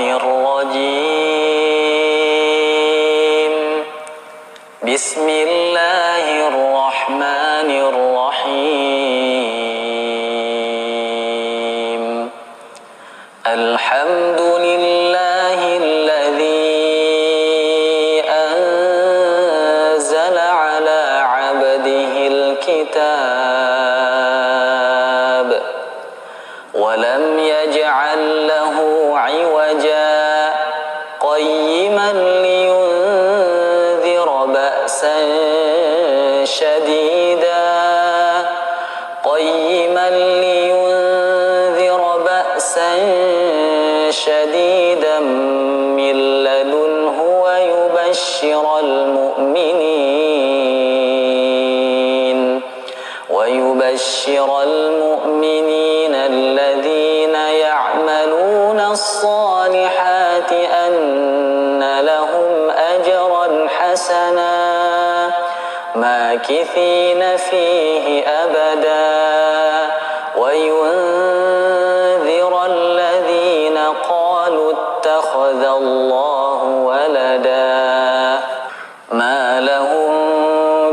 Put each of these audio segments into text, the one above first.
rajim. Bismillahirrahmanirrahim. Alhamdulillahilladzi anzala ala 'abdihil kitab wa lam yaj'al lahu 'iwaja qayyiman liyunzira ba'san shadida شديدا من لدنه ويبشر المؤمنين الذين يعملون الصالحات أن لهم أجرا حسنا ماكثين فيه أبدا وينذر الذين قالوا اتخذ الله ولدا ما لهم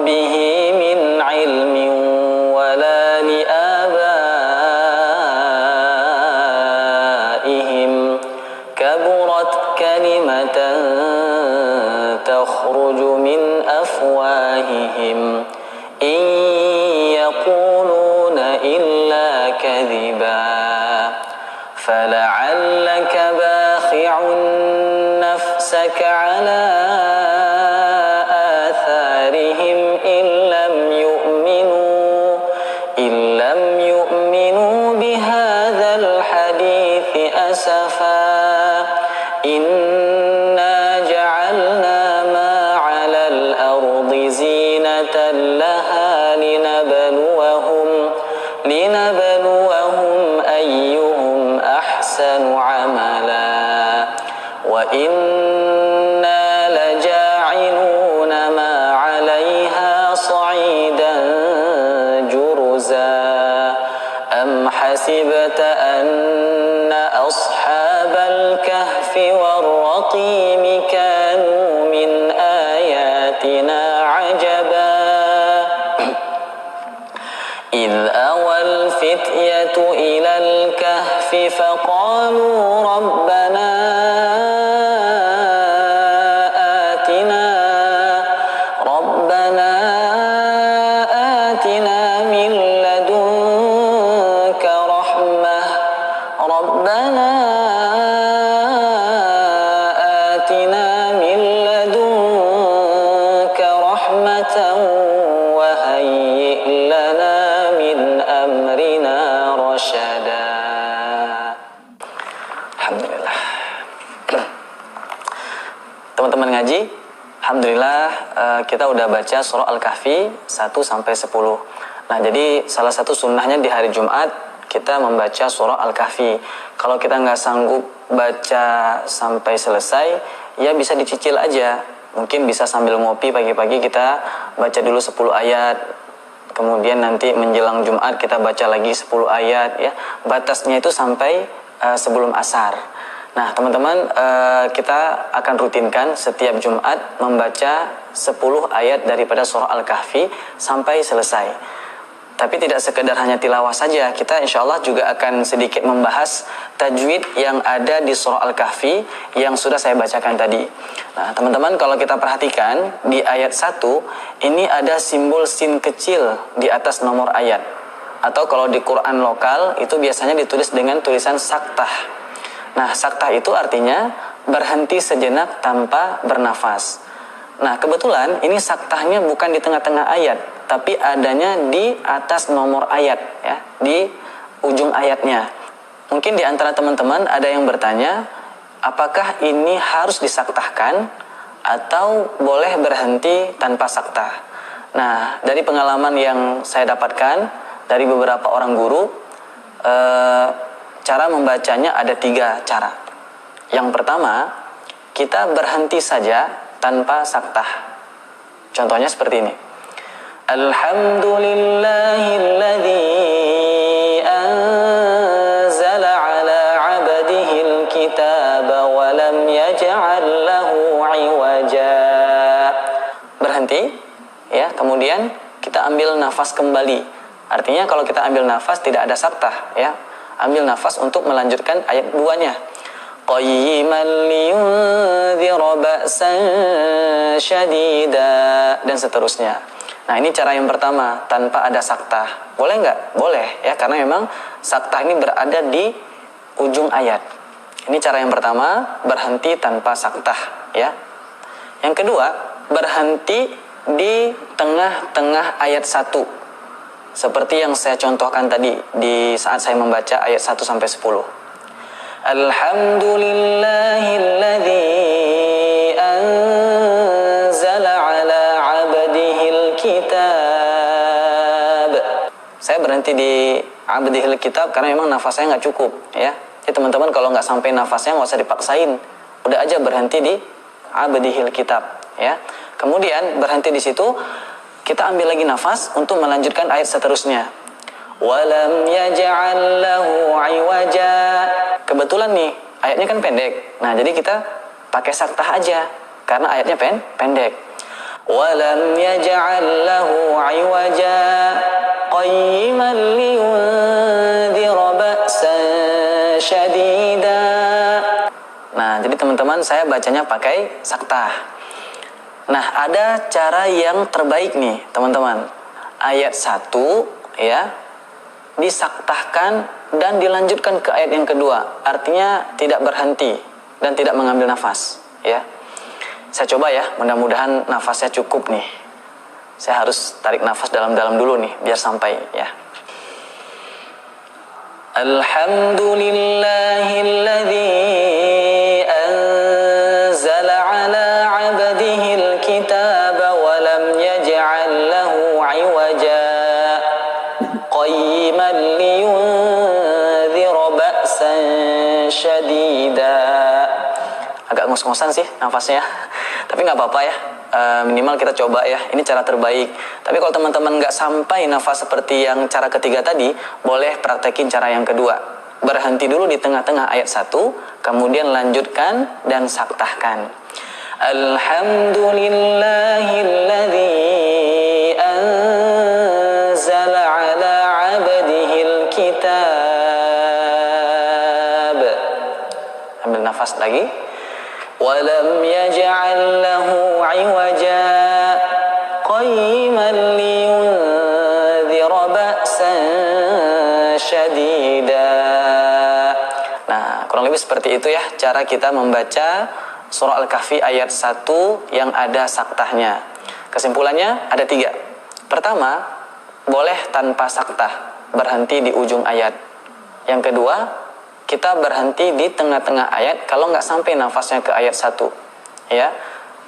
به من علم ولا لآبائهم كبرت كلمة تخرج من أفواههم إن يقولون إلا كذبا فلعلك باخع نفسك على آثارهم إن لم يؤمنوا بهذا الحديث أسفا إنا جعلنا ما على الأرض زينة لها لنبلوهم أيهم أحسن عملا وإنا لجاعلون ما عليها صعيدا جرزا أم حسبت أن أصحاب الكهف والرقيم كانوا من آياتنا عجبا إذ أوى الفتية إلى الكهف فقالوا ربنا آتنا من لدنك رحمة وهيئ لنا من أمرنا رشدا. Alhamdulillah. Teman-teman ngaji, alhamdulillah kita udah baca surah Al-Kahfi 1 sampai 10. Nah, jadi salah satu sunnahnya di hari Jumat kita membaca surah Al-Kahfi. Kalau kita nggak sanggup baca sampai selesai, ya bisa dicicil aja. Mungkin bisa sambil ngopi pagi-pagi kita baca dulu 10 ayat. Kemudian nanti menjelang Jumat kita baca lagi 10 ayat ya. Batasnya itu sampai sebelum asar. Nah, teman-teman, kita akan rutinkan setiap Jumat membaca 10 ayat daripada surah Al-Kahfi sampai selesai. Tapi tidak sekedar hanya tilawah saja, kita insya Allah juga akan sedikit membahas tajwid yang ada di surah Al-Kahfi yang sudah saya bacakan tadi. Nah, teman-teman, kalau kita perhatikan di ayat 1, ini ada simbol sin kecil di atas nomor ayat. Atau kalau di Quran lokal, itu biasanya ditulis dengan tulisan saktah. Nah, saktah itu artinya berhenti sejenak tanpa bernafas. Nah, kebetulan ini saktahnya bukan di tengah-tengah ayat, tapi adanya di atas nomor ayat ya, di ujung ayatnya. Mungkin di antara teman-teman ada yang bertanya, apakah ini harus disaktahkan atau boleh berhenti tanpa saktah? Nah, dari pengalaman yang saya dapatkan dari beberapa orang guru, cara membacanya ada 3 cara. Yang pertama, kita berhenti saja tanpa saktah. Contohnya seperti ini. Alhamdulillahilladzi anzala ala 'abdihil kitaba wa ولم يجعل له عوجا. Berhenti, ya. Kemudian kita ambil nafas kembali. Artinya kalau kita ambil nafas tidak ada saktah, ya. Ambil nafas untuk melanjutkan ayat 2-nya. Qayyiman liyunzira ba'san syadida, dan seterusnya. Nah, ini cara yang pertama, tanpa ada saktah. Boleh nggak? Boleh, ya, karena memang saktah ini berada di ujung ayat. Ini cara yang pertama, berhenti tanpa saktah, ya. Yang kedua, berhenti di tengah-tengah ayat 1. Seperti yang saya contohkan tadi di saat saya membaca ayat 1 sampai 10. Alhamdulillahilladzi anzala ala 'abdihil kitab. Saya berhenti di 'abdihil kitab karena memang nafas saya nggak cukup, ya. Jadi teman-teman kalau nggak sampai nafasnya nggak usah dipaksain, udah aja berhenti di 'abdihil kitab, ya. Kemudian berhenti di situ, kita ambil lagi nafas untuk melanjutkan ayat seterusnya. Walam yaj'al lahu 'iwaja. Kebetulan nih, ayatnya kan pendek. Nah, jadi kita pakai saktah aja karena ayatnya pendek. Walam yaj'al lahu 'iwaja qayyiman liyunzira ba'san syadida. Nah, jadi teman-teman saya bacanya pakai saktah. Nah, ada cara yang terbaik nih, teman-teman. Ayat 1, ya, disaktahkan dan dilanjutkan ke ayat yang kedua. Artinya tidak berhenti dan tidak mengambil nafas, ya. Saya coba ya, mudah-mudahan nafasnya cukup nih. Saya harus tarik nafas dalam-dalam dulu nih, biar sampai, ya. Alhamdulillahilladzi anzala ala 'abdihil kitaba wa lam yaj'al lahu 'iwaja qayyiman liyunzira ba'san syadida. Agak ngos-ngosan sih nafasnya, tapi nggak apa-apa ya. Minimal kita coba ya, ini cara terbaik. Tapi kalau teman-teman nggak sampai nafas seperti yang cara ketiga tadi, boleh praktekin cara yang kedua. Berhenti dulu di tengah-tengah ayat 1, kemudian lanjutkan dan saktahkan. Alhamdulillahilladzi anzala ala 'abdihil kitab. Ambil nafas lagi. Walam yaj'al lahu 'iwaja qayyiman liyunzira ba'san syadida. Nah, kurang lebih seperti itu ya cara kita membaca surah Al-Kahfi ayat 1 yang ada saktahnya. Kesimpulannya ada 3. Pertama, boleh tanpa saktah, berhenti di ujung ayat. Yang kedua, kita berhenti di tengah-tengah ayat kalau nggak sampai nafasnya ke ayat 1, ya.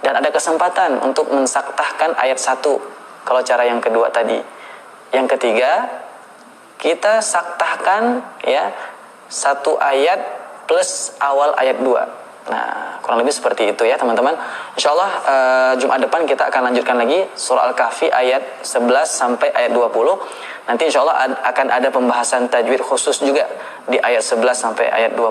Dan ada kesempatan untuk mensaktahkan ayat 1 kalau cara yang kedua tadi. Yang ketiga, kita saktahkan ya 1 ayat plus awal ayat 2. Nah, kurang lebih seperti itu ya teman-teman. Insyaallah Jumat depan kita akan lanjutkan lagi surah Al-Kahfi ayat 11 sampai ayat 20. Nanti insyaallah akan ada pembahasan tajwid khusus juga di ayat 11 sampai ayat 20.